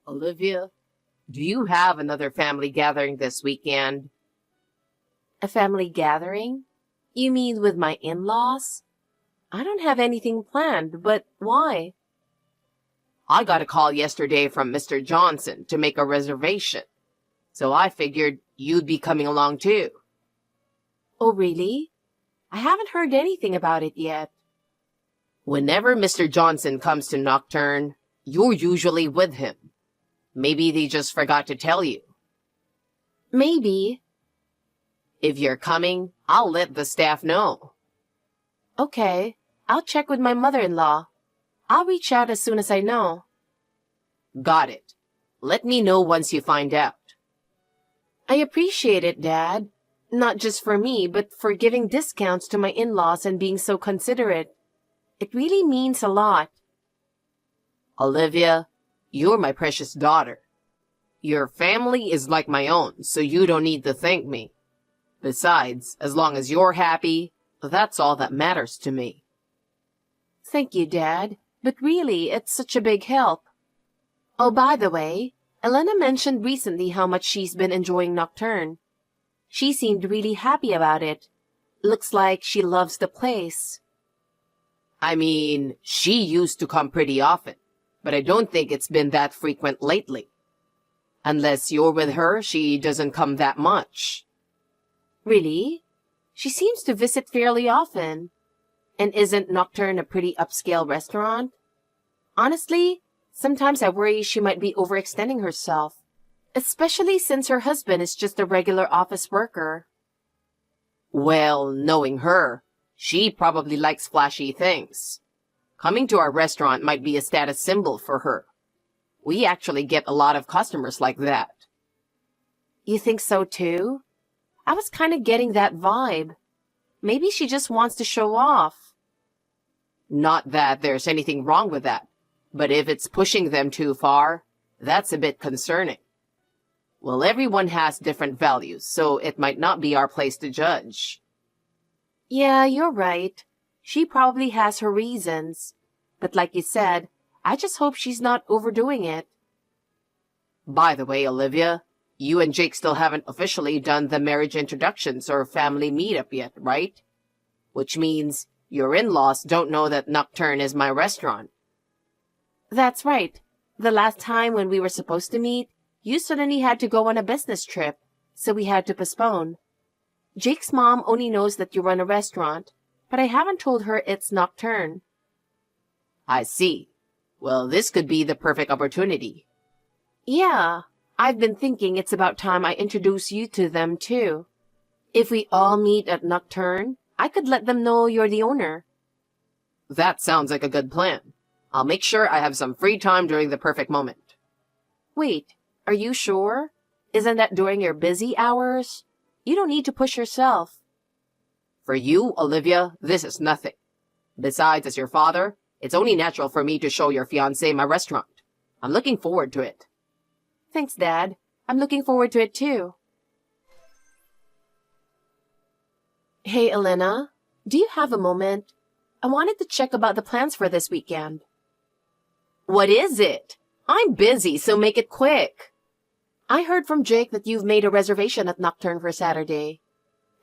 Olivia, do you have another family gathering this weekend? A family gathering? You mean with my in-laws? I don't have anything planned, but why? I got a call yesterday from Mr. Johnson to make a reservation, so I figured you'd be coming along too. Oh, really? I haven't heard anything about it yet. Whenever Mr. Johnson comes to Nocturne, you're usually with him. Maybe they just forgot to tell you. Maybe. If you're coming, I'll let the staff know. Okay, I'll check with my mother-in-law. I'll reach out as soon as I know. Got it. Let me know once you find out. I appreciate it, Dad. Not just for me, but for giving discounts to my in-laws and being so considerate. It really means a lot. Olivia, you're my precious daughter. Your family is like my own, so you don't need to thank me. Besides, as long as you're happy, that's all that matters to me. Thank you, Dad. But really, it's such a big help. Oh, by the way, Elena mentioned recently how much she's been enjoying Nocturne. She seemed really happy about it. Looks like she loves the place. I mean, she used to come pretty often, but I don't think it's been that frequent lately. Unless you're with her, she doesn't come that much. Really? She seems to visit fairly often. And isn't Nocturne a pretty upscale restaurant? Honestly, sometimes I worry she might be overextending herself, especially since her husband is just a regular office worker. Well, knowing her, she probably likes flashy things. Coming to our restaurant might be a status symbol for her. We actually get a lot of customers like that. You think so too? I was kind of getting that vibe. Maybe she just wants to show off. Not that there's anything wrong with that, but if it's pushing them too far, that's a bit concerning. Well, everyone has different values, so it might not be our place to judge. Yeah, you're right. She probably has her reasons. But like you said, I just hope she's not overdoing it. By the way, Olivia, you and Jake still haven't officially done the marriage introductions or family meetup yet, right? Which means your in-laws don't know that Nocturne is my restaurant. That's right. The last time when we were supposed to meet, you suddenly had to go on a business trip, so we had to postpone. Jake's mom only knows that you run a restaurant, but I haven't told her it's Nocturne. I see. Well, this could be the perfect opportunity. Yeah, I've been thinking it's about time I introduce you to them too. If we all meet at Nocturne, I could let them know you're the owner. That sounds like a good plan. I'll make sure I have some free time during the perfect moment. Wait, are you sure? Isn't that during your busy hours? You don't need to push yourself. For you, Olivia, this is nothing. Besides, as your father, it's only natural for me to show your fiancé my restaurant. I'm looking forward to it. Thanks, Dad. I'm looking forward to it too. Hey, Elena, do you have a moment? I wanted to check about the plans for this weekend. What is it? I'm busy, so make it quick. I heard from Jake that you've made a reservation at Nocturne for Saturday.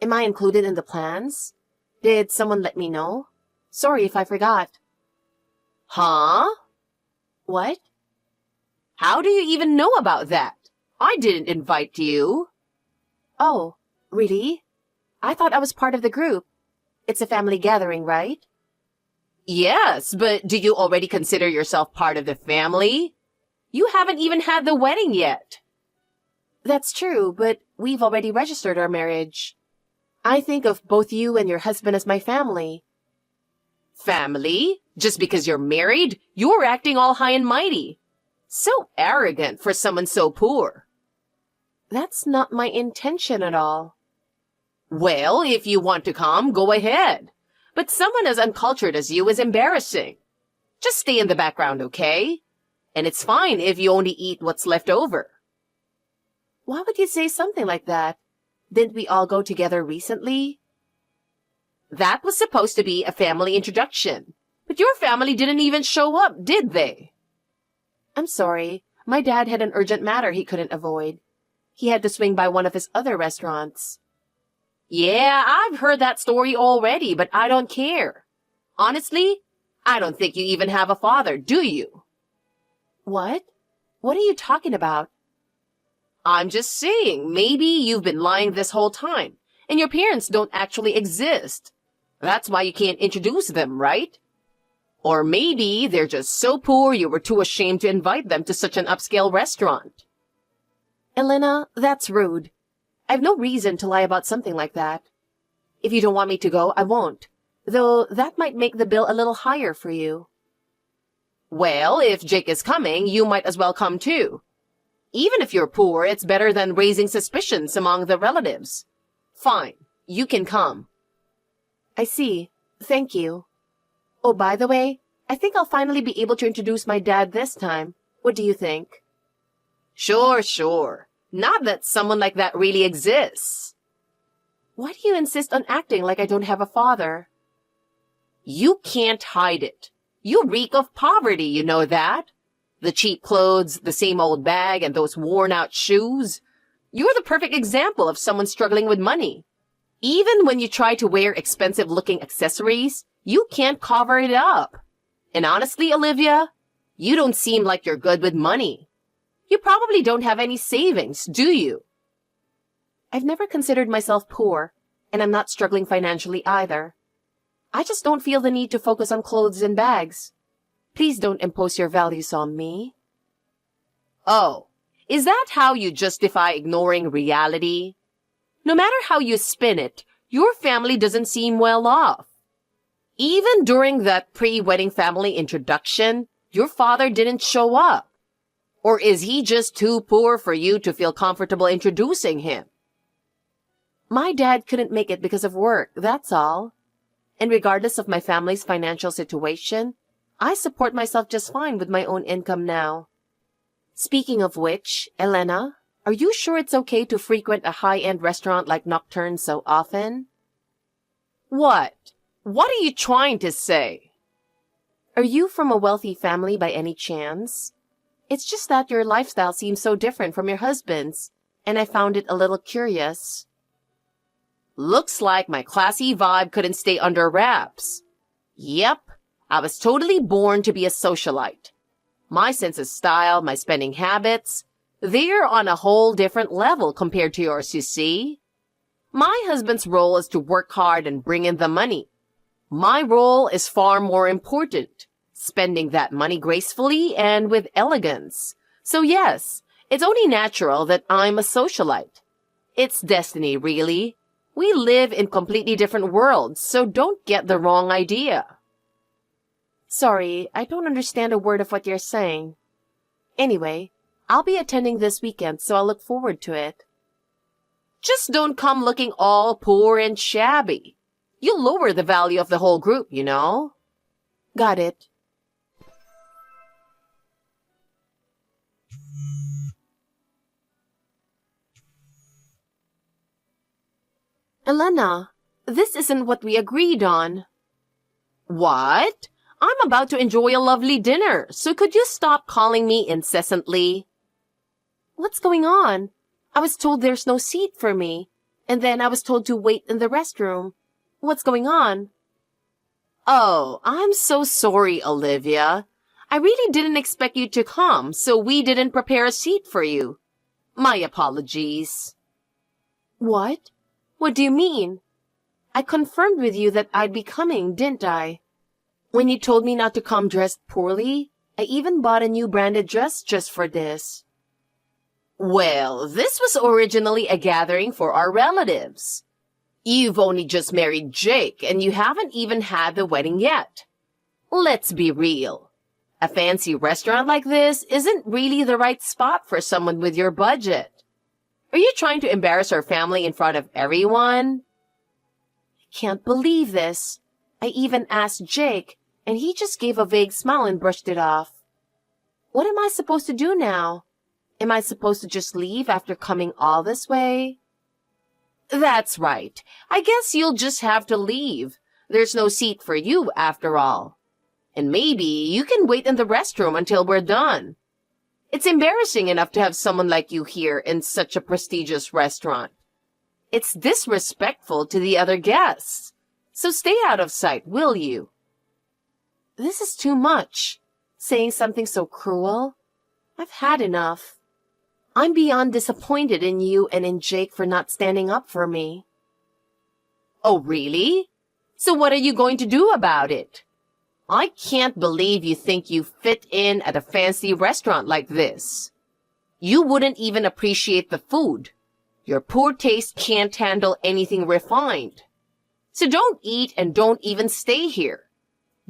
Am I included in the plans? Did someone let me know? Sorry if I forgot. Huh? What? How do you even know about that? I didn't invite you. Oh, really? I thought I was part of the group. It's a family gathering, right? Yes, but do you already consider yourself part of the family? You haven't even had the wedding yet. That's true, but we've already registered our marriage. I think of both you and your husband as my family. Family? Just because you're married? You're acting all high and mighty. So arrogant for someone so poor. That's not my intention at all. Well, if you want to come, go ahead. But someone as uncultured as you is embarrassing. Just stay in the background, okay? And it's fine if you only eat what's left over. Why would you say something like that? Didn't we all go together recently? That was supposed to be a family introduction. But your family didn't even show up, did they? I'm sorry. My dad had an urgent matter he couldn't avoid. He had to swing by one of his other restaurants. Yeah, I've heard that story already, but I don't care. Honestly, I don't think you even have a father, do you? What? What are you talking about? I'm just saying, maybe you've been lying this whole time, and your parents don't actually exist. That's why you can't introduce them, right? Or maybe they're just so poor you were too ashamed to invite them to such an upscale restaurant. Elena, that's rude. I've no reason to lie about something like that. If you don't want me to go, I won't. Though that might make the bill a little higher for you. Well, if Jake is coming, you might as well come too. Even if you're poor, it's better than raising suspicions among the relatives. Fine, you can come. I see. Thank you. Oh, by the way, I think I'll finally be able to introduce my dad this time. What do you think? Sure. Not that someone like that really exists. Why do you insist on acting like I don't have a father? You can't hide it. You reek of poverty, you know that? The cheap clothes, the same old bag, and those worn-out shoes. You're the perfect example of someone struggling with money. Even when you try to wear expensive-looking accessories, you can't cover it up. And honestly, Olivia, you don't seem like you're good with money. You probably don't have any savings, do you? I've never considered myself poor, and I'm not struggling financially either. I just don't feel the need to focus on clothes and bags. Please don't impose your values on me. Oh, is that how you justify ignoring reality? No matter how you spin it, your family doesn't seem well off. Even during that pre-wedding family introduction, your father didn't show up. Or is he just too poor for you to feel comfortable introducing him? My dad couldn't make it because of work, that's all. And regardless of my family's financial situation, I support myself just fine with my own income now. Speaking of which, Elena, are you sure it's okay to frequent a high-end restaurant like Nocturne so often? What? What are you trying to say? Are you from a wealthy family by any chance? It's just that your lifestyle seems so different from your husband's, and I found it a little curious. Looks like my classy vibe couldn't stay under wraps. Yep, I was totally born to be a socialite. My sense of style, my spending habits, they're on a whole different level compared to yours, you see. My husband's role is to work hard and bring in the money. My role is far more important, spending that money gracefully and with elegance. So yes, it's only natural that I'm a socialite. It's destiny, really. We live in completely different worlds, so don't get the wrong idea. Sorry, I don't understand a word of what you're saying. Anyway, I'll be attending this weekend, so I'll look forward to it. Just don't come looking all poor and shabby. You'll lower the value of the whole group, you know? Got it. Elena, this isn't what we agreed on. What? I'm about to enjoy a lovely dinner, so could you stop calling me incessantly? What's going on? I was told there's no seat for me, and then I was told to wait in the restroom. What's going on? Oh, I'm so sorry, Olivia. I really didn't expect you to come, so we didn't prepare a seat for you. My apologies. What? What do you mean? I confirmed with you that I'd be coming, didn't I? When you told me not to come dressed poorly, I even bought a new branded dress just for this. Well, this was originally a gathering for our relatives. You've only just married Jake, and you haven't even had the wedding yet. Let's be real. A fancy restaurant like this isn't really the right spot for someone with your budget. Are you trying to embarrass our family in front of everyone? I can't believe this. I even asked Jake, and he just gave a vague smile and brushed it off. What am I supposed to do now? Am I supposed to just leave after coming all this way? That's right. I guess you'll just have to leave. There's no seat for you after all. And maybe you can wait in the restroom until we're done. It's embarrassing enough to have someone like you here in such a prestigious restaurant. It's disrespectful to the other guests. So stay out of sight, will you? This is too much. Saying something so cruel. I've had enough. I'm beyond disappointed in you and in Jake for not standing up for me. Oh, really? So what are you going to do about it? I can't believe you think you fit in at a fancy restaurant like this. You wouldn't even appreciate the food. Your poor taste can't handle anything refined. So don't eat and don't even stay here.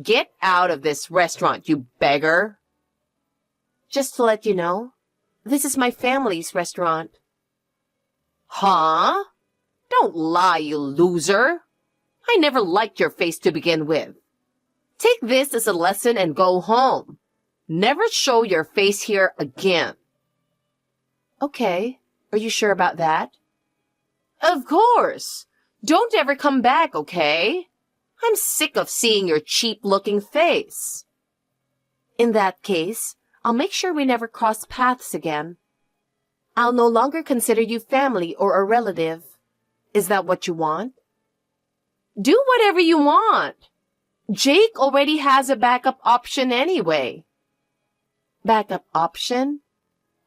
Get out of this restaurant, you beggar. Just to let you know, this is my family's restaurant. Huh? Don't lie, you loser. I never liked your face to begin with. Take this as a lesson and go home. Never show your face here again. Okay, are you sure about that? Of course. Don't ever come back, okay? I'm sick of seeing your cheap-looking face. In that case, I'll make sure we never cross paths again. I'll no longer consider you family or a relative. Is that what you want? Do whatever you want. Jake already has a backup option anyway. Backup option?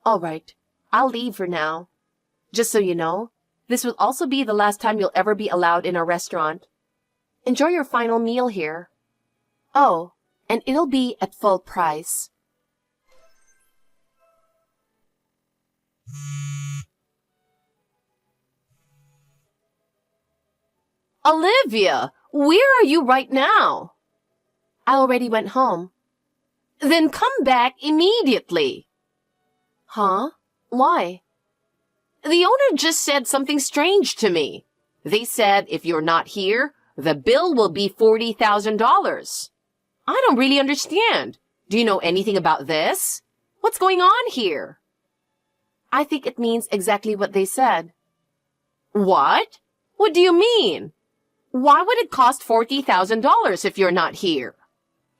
All right, I'll leave for now. Just so you know, this will also be the last time you'll ever be allowed in our restaurant. Enjoy your final meal here. Oh, and it'll be at full price. Olivia, where are you right now? I already went home. Then come back immediately. Huh? Why? The owner just said something strange to me. They said if you're not here, the bill will be $40,000. I don't really understand. Do you know anything about this? What's going on here? I think it means exactly what they said. What? What do you mean? Why would it cost $40,000 if you're not here?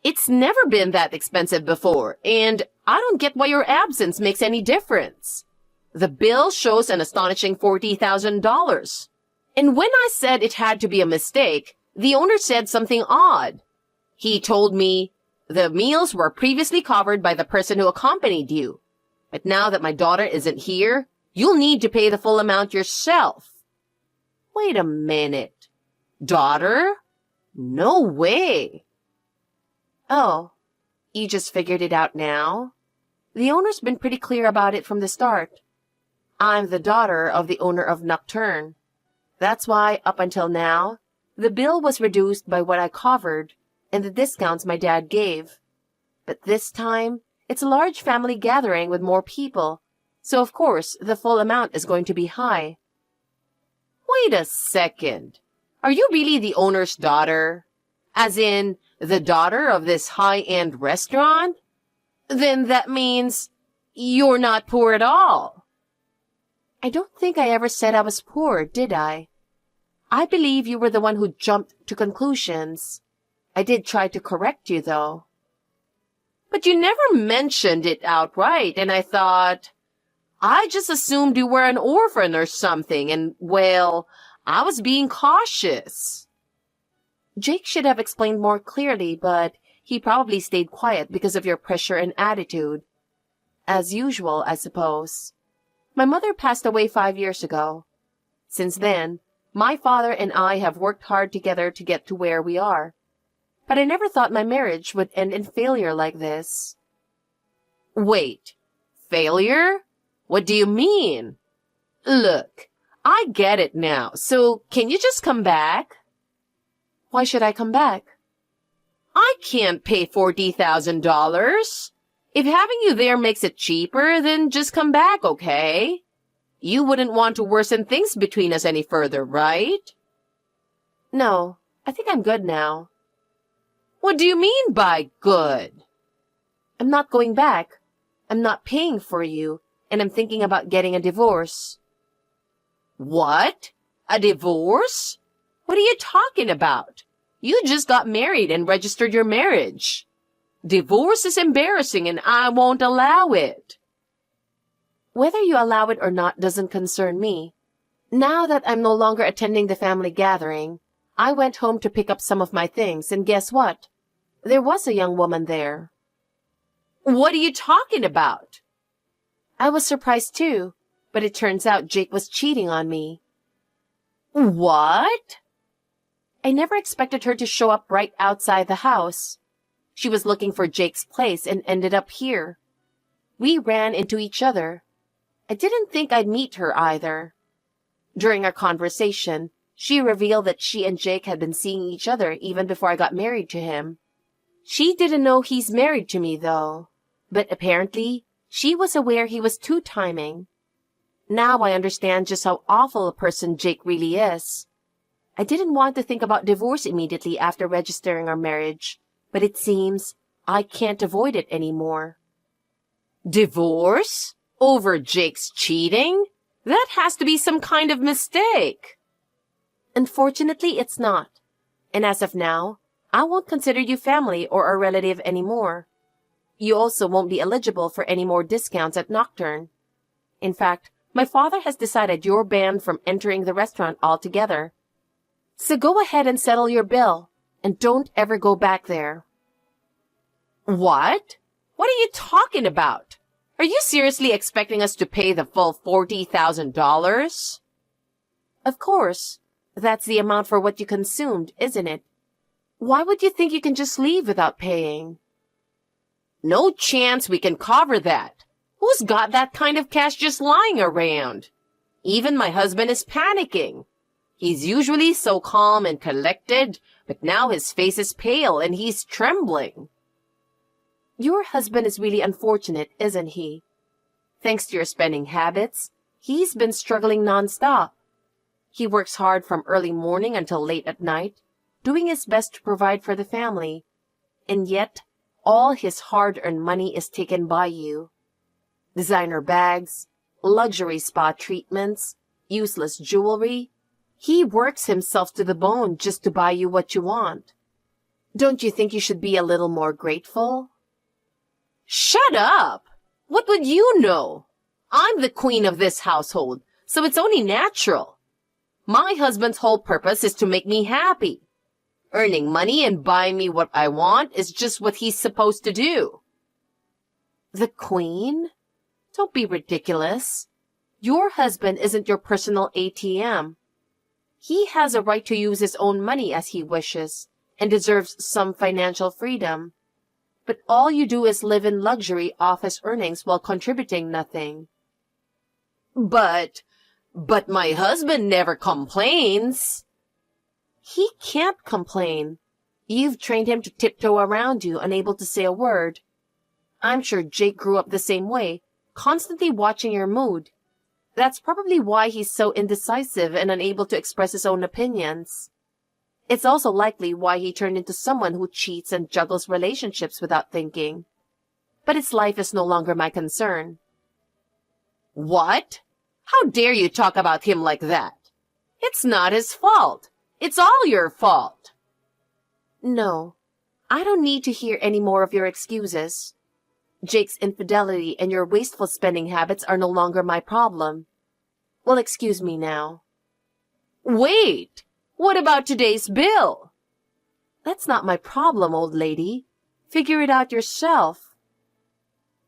It's never been that expensive before, and I don't get why your absence makes any difference. The bill shows an astonishing $40,000. And when I said it had to be a mistake, the owner said something odd. He told me the meals were previously covered by the person who accompanied you. But now that my daughter isn't here, you'll need to pay the full amount yourself. Wait a minute. Daughter? No way. Oh, you just figured it out now? The owner's been pretty clear about it from the start. I'm the daughter of the owner of Nocturne. That's why, up until now, the bill was reduced by what I covered and the discounts my dad gave. But this time, it's a large family gathering with more people, so of course the full amount is going to be high. Wait a second. Are you really the owner's daughter? As in, the daughter of this high-end restaurant? Then that means you're not poor at all. I don't think I ever said I was poor, did I? I believe you were the one who jumped to conclusions. I did try to correct you, though. But you never mentioned it outright, and I thought, I just assumed you were an orphan or something, and, well, I was being cautious. Jake should have explained more clearly, but he probably stayed quiet because of your pressure and attitude. As usual, I suppose. My mother passed away 5 years ago. Since then, my father and I have worked hard together to get to where we are. But I never thought my marriage would end in failure like this. Wait, failure? What do you mean? Look, I get it now, so can you just come back? Why should I come back? I can't pay $40,000. If having you there makes it cheaper, then just come back, okay? You wouldn't want to worsen things between us any further, right? No, I think I'm good now. What do you mean by good? I'm not going back. I'm not paying for you, and I'm thinking about getting a divorce. What? A divorce? What are you talking about? You just got married and registered your marriage. Divorce is embarrassing and I won't allow it. Whether you allow it or not doesn't concern me. Now that I'm no longer attending the family gathering, I went home to pick up some of my things, and guess what? There was a young woman there. What are you talking about? I was surprised too, but it turns out Jake was cheating on me. What? I never expected her to show up right outside the house. She was looking for Jake's place and ended up here. We ran into each other. I didn't think I'd meet her either. During our conversation, she revealed that she and Jake had been seeing each other even before I got married to him. She didn't know he's married to me, though. But apparently, she was aware he was two-timing. Now I understand just how awful a person Jake really is. I didn't want to think about divorce immediately after registering our marriage, but it seems I can't avoid it anymore. Divorce? Over Jake's cheating? That has to be some kind of mistake. Unfortunately, it's not. And as of now, I won't consider you family or a relative anymore. You also won't be eligible for any more discounts at Nocturne. In fact, my father has decided you're banned from entering the restaurant altogether. So go ahead and settle your bill, and don't ever go back there. What? What are you talking about? Are you seriously expecting us to pay the full $40,000? Of course. That's the amount for what you consumed, isn't it? Why would you think you can just leave without paying? No chance we can cover that. Who's got that kind of cash just lying around? Even my husband is panicking. He's usually so calm and collected, but now his face is pale and he's trembling. Your husband is really unfortunate, isn't he? Thanks to your spending habits, he's been struggling nonstop. He works hard from early morning until late at night, doing his best to provide for the family. And yet, all his hard-earned money is taken by you. Designer bags, luxury spa treatments, useless jewelry. He works himself to the bone just to buy you what you want. Don't you think you should be a little more grateful? Shut up! What would you know? I'm the queen of this household, so it's only natural. My husband's whole purpose is to make me happy. Earning money and buying me what I want is just what he's supposed to do. The queen? Don't be ridiculous. Your husband isn't your personal ATM. He has a right to use his own money as he wishes and deserves some financial freedom. But all you do is live in luxury off his earnings while contributing nothing. But my husband never complains. He can't complain. You've trained him to tiptoe around you, unable to say a word. I'm sure Jake grew up the same way, constantly watching your mood. That's probably why he's so indecisive and unable to express his own opinions. It's also likely why he turned into someone who cheats and juggles relationships without thinking. But his life is no longer my concern. What? How dare you talk about him like that? It's not his fault. It's all your fault. No, I don't need to hear any more of your excuses. Jake's infidelity and your wasteful spending habits are no longer my problem. Well, excuse me now. Wait! What about today's bill? That's not my problem, old lady. Figure it out yourself.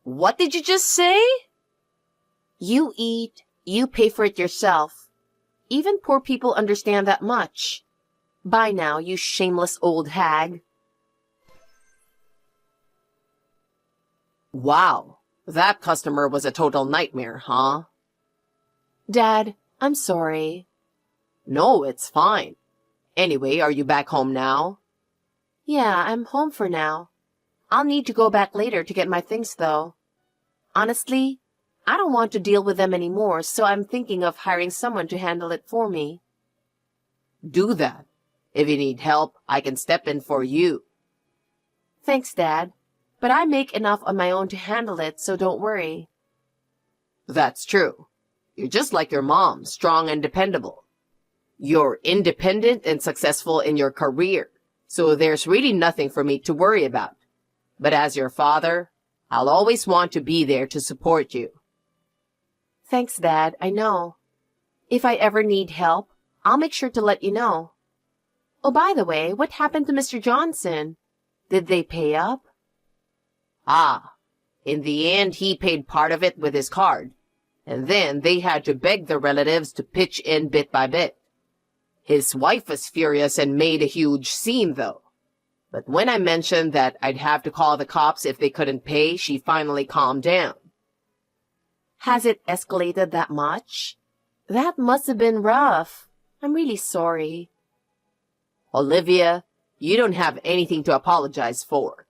What did you just say? You eat, you pay for it yourself. Even poor people understand that much. Bye now, you shameless old hag. Wow, that customer was a total nightmare, huh? Dad, I'm sorry. No, it's fine. Anyway, are you back home now? Yeah, I'm home for now. I'll need to go back later to get my things, though. Honestly, I don't want to deal with them anymore, so I'm thinking of hiring someone to handle it for me. Do that. If you need help, I can step in for you. Thanks, Dad. But I make enough on my own to handle it, so don't worry. That's true. You're just like your mom, strong and dependable. You're independent and successful in your career, so there's really nothing for me to worry about. But as your father, I'll always want to be there to support you. Thanks, Dad, I know. If I ever need help, I'll make sure to let you know. Oh, by the way, what happened to Mr. Johnson? Did they pay up? Ah, in the end, he paid part of it with his card, and then they had to beg the relatives to pitch in bit by bit. His wife was furious and made a huge scene, though. But when I mentioned that I'd have to call the cops if they couldn't pay, she finally calmed down. Has it escalated that much? That must have been rough. I'm really sorry. Olivia, you don't have anything to apologize for.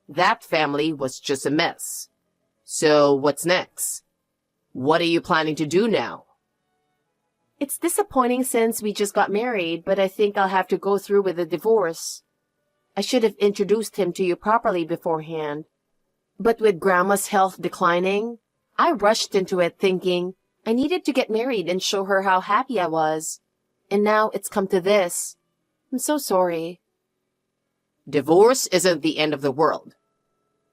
That family was just a mess. So what's next? What are you planning to do now? It's disappointing since we just got married, but I think I'll have to go through with the divorce. I should have introduced him to you properly beforehand. But with Grandma's health declining, I rushed into it thinking I needed to get married and show her how happy I was. And now it's come to this. I'm so sorry. Divorce isn't the end of the world.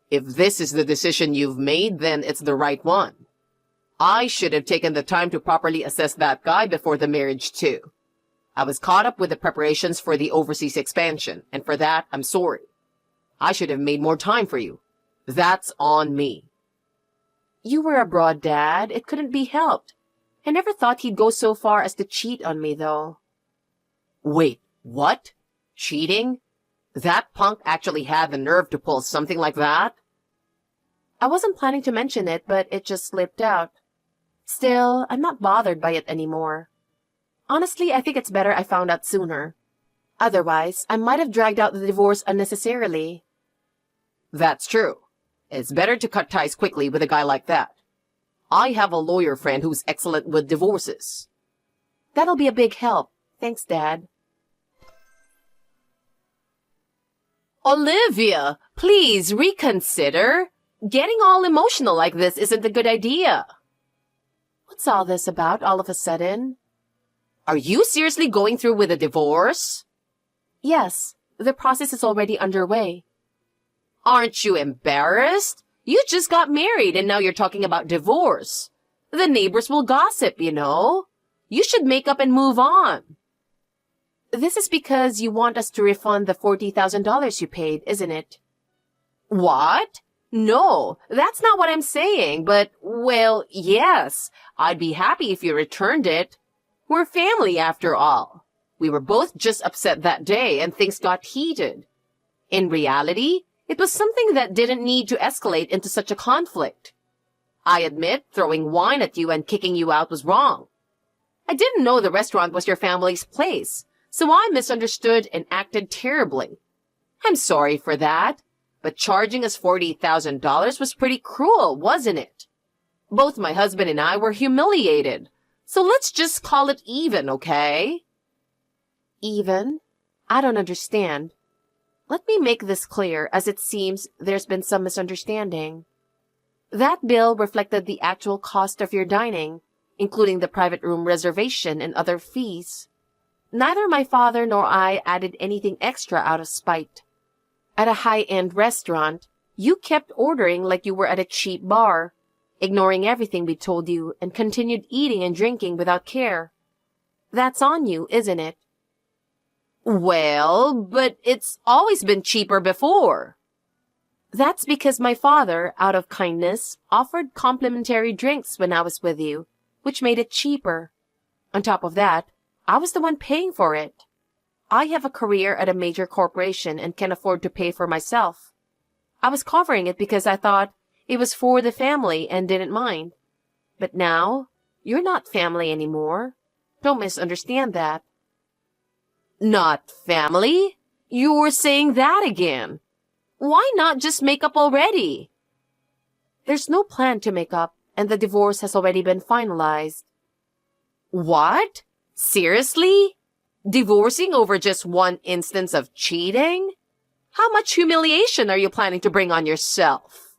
If this is the decision you've made, then it's the right one. I should have taken the time to properly assess that guy before the marriage, too. I was caught up with the preparations for the overseas expansion, and for that, I'm sorry. I should have made more time for you. That's on me. You were abroad, Dad. It couldn't be helped. I never thought he'd go so far as to cheat on me, though. Wait, what? Cheating? That punk actually had the nerve to pull something like that? I wasn't planning to mention it, but it just slipped out. Still, I'm not bothered by it anymore. Honestly, I think it's better I found out sooner. Otherwise, I might have dragged out the divorce unnecessarily. That's true. It's better to cut ties quickly with a guy like that. I have a lawyer friend who's excellent with divorces. That'll be a big help. Thanks, Dad. Olivia, please reconsider. Getting all emotional like this isn't a good idea. What's all this about all of a sudden? Are you seriously going through with a divorce? Yes, the process is already underway. Aren't you embarrassed? You just got married and now you're talking about divorce. The neighbors will gossip, you know. You should make up and move on. This is because you want us to refund the $40,000 you paid, isn't it? What? No, that's not what I'm saying, but, well, yes, I'd be happy if you returned it. We're family after all. We were both just upset that day and things got heated. In reality, it was something that didn't need to escalate into such a conflict. I admit throwing wine at you and kicking you out was wrong. I didn't know the restaurant was your family's place, so I misunderstood and acted terribly. I'm sorry for that. But charging us $40,000 was pretty cruel, wasn't it? Both my husband and I were humiliated. So let's just call it even, okay? Even? I don't understand. Let me make this clear, as it seems there's been some misunderstanding. That bill reflected the actual cost of your dining, including the private room reservation and other fees. Neither my father nor I added anything extra out of spite. At a high-end restaurant, you kept ordering like you were at a cheap bar, ignoring everything we told you and continued eating and drinking without care. That's on you, isn't it? Well, but it's always been cheaper before. That's because my father, out of kindness, offered complimentary drinks when I was with you, which made it cheaper. On top of that, I was the one paying for it. I have a career at a major corporation and can afford to pay for myself. I was covering it because I thought it was for the family and didn't mind. But now, you're not family anymore. Don't misunderstand that. Not family? You're saying that again. Why not just make up already? There's no plan to make up, and the divorce has already been finalized. What? Seriously? Divorcing over just one instance of cheating? How much humiliation are you planning to bring on yourself?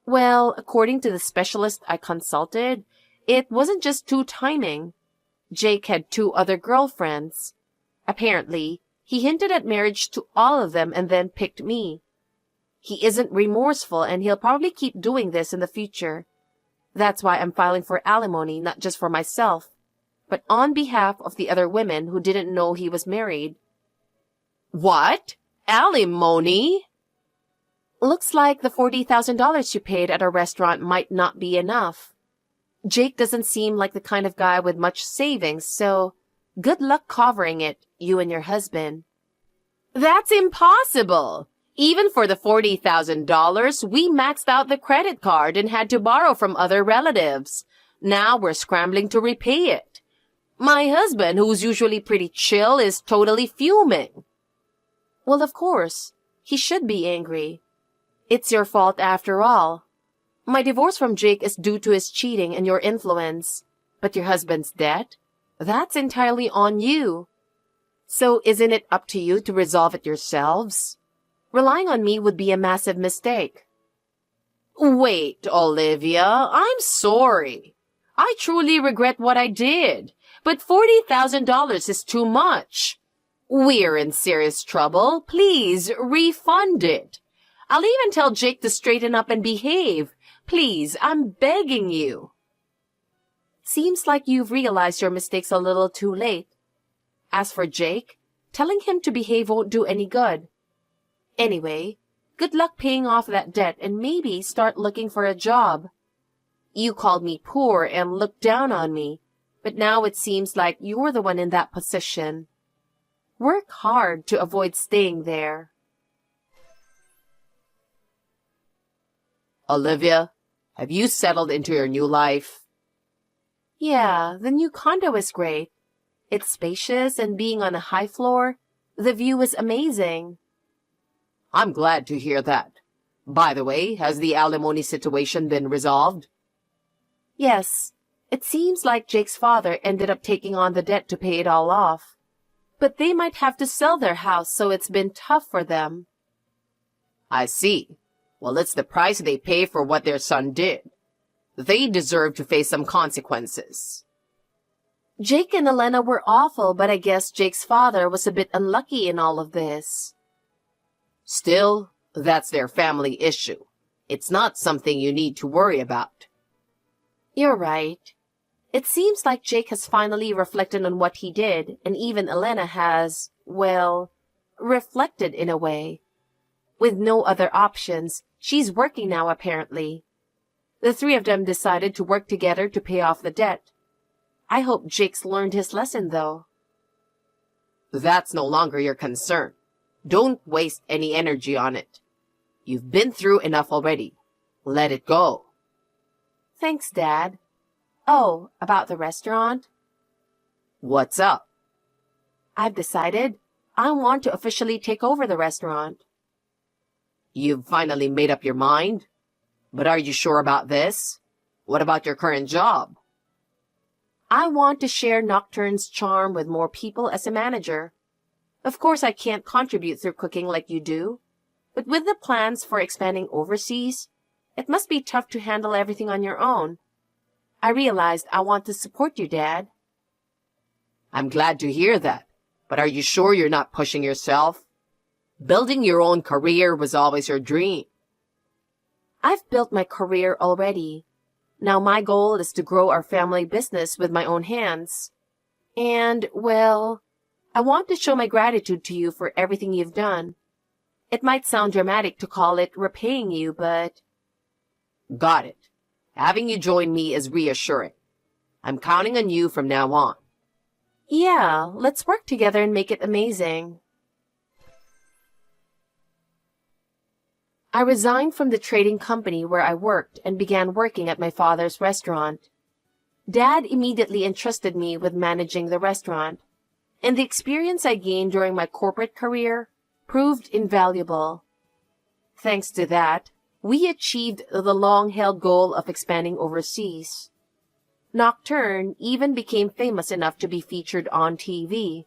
Well, according to the specialist I consulted, it wasn't just two timing. Jake had 2 other girlfriends. Apparently, he hinted at marriage to all of them and then picked me. He isn't remorseful and he'll probably keep doing this in the future. That's why I'm filing for alimony, not just for myself, but on behalf of the other women who didn't know he was married. What? Alimony? Looks like the $40,000 you paid at our restaurant might not be enough. Jake doesn't seem like the kind of guy with much savings, so good luck covering it, you and your husband. That's impossible. Even for the $40,000, we maxed out the credit card and had to borrow from other relatives. Now we're scrambling to repay it. My husband, who's usually pretty chill, is totally fuming. Well, of course, he should be angry. It's your fault after all. My divorce from Jake is due to his cheating and your influence. But your husband's debt? That's entirely on you. So isn't it up to you to resolve it yourselves? Relying on me would be a massive mistake. Wait, Olivia, I'm sorry. I truly regret what I did, but $40,000 is too much. We're in serious trouble. Please refund it. I'll even tell Jake to straighten up and behave. Please, I'm begging you. Seems like you've realized your mistakes a little too late. As for Jake, telling him to behave won't do any good. Anyway, good luck paying off that debt and maybe start looking for a job. You called me poor and looked down on me, but now it seems like you're the one in that position. Work hard to avoid staying there. Olivia, have you settled into your new life? Yeah, the new condo is great. It's spacious and being on a high floor, the view is amazing. I'm glad to hear that. By the way, has the alimony situation been resolved? Yes, it seems like Jake's father ended up taking on the debt to pay it all off. But they might have to sell their house, so it's been tough for them. I see. Well, it's the price they pay for what their son did. They deserve to face some consequences. Jake and Elena were awful, but I guess Jake's father was a bit unlucky in all of this. Still, that's their family issue. It's not something you need to worry about. You're right. It seems like Jake has finally reflected on what he did, and even Elena has, well, reflected in a way. With no other options, she's working now apparently. The three of them decided to work together to pay off the debt. I hope Jake's learned his lesson, though. That's no longer your concern. Don't waste any energy on it. You've been through enough already. Let it go. Thanks, Dad. Oh, about the restaurant? What's up? I've decided I want to officially take over the restaurant. You've finally made up your mind? But are you sure about this? What about your current job? I want to share Nocturne's charm with more people as a manager. Of course, I can't contribute through cooking like you do, but with the plans for expanding overseas, it must be tough to handle everything on your own. I realized I want to support you, Dad. I'm glad to hear that, but are you sure you're not pushing yourself? Building your own career was always your dream. I've built my career already. Now my goal is to grow our family business with my own hands. And, well, I want to show my gratitude to you for everything you've done. It might sound dramatic to call it repaying you, but... Got it. Having you join me is reassuring. I'm counting on you from now on. Yeah, let's work together and make it amazing. I resigned from the trading company where I worked and began working at my father's restaurant. Dad immediately entrusted me with managing the restaurant, and the experience I gained during my corporate career proved invaluable. Thanks to that, we achieved the long-held goal of expanding overseas. Nocturne even became famous enough to be featured on TV,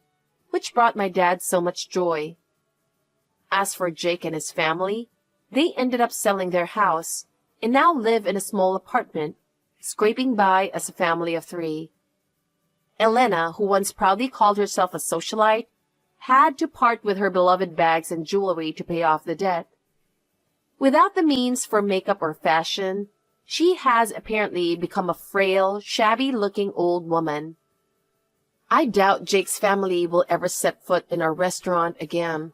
which brought my dad so much joy. As for Jake and his family, they ended up selling their house and now live in a small apartment, scraping by as a family of three. Elena, who once proudly called herself a socialite, had to part with her beloved bags and jewelry to pay off the debt. Without the means for makeup or fashion, She has apparently become a frail, shabby-looking old woman. I doubt Jake's family will ever set foot in our restaurant again.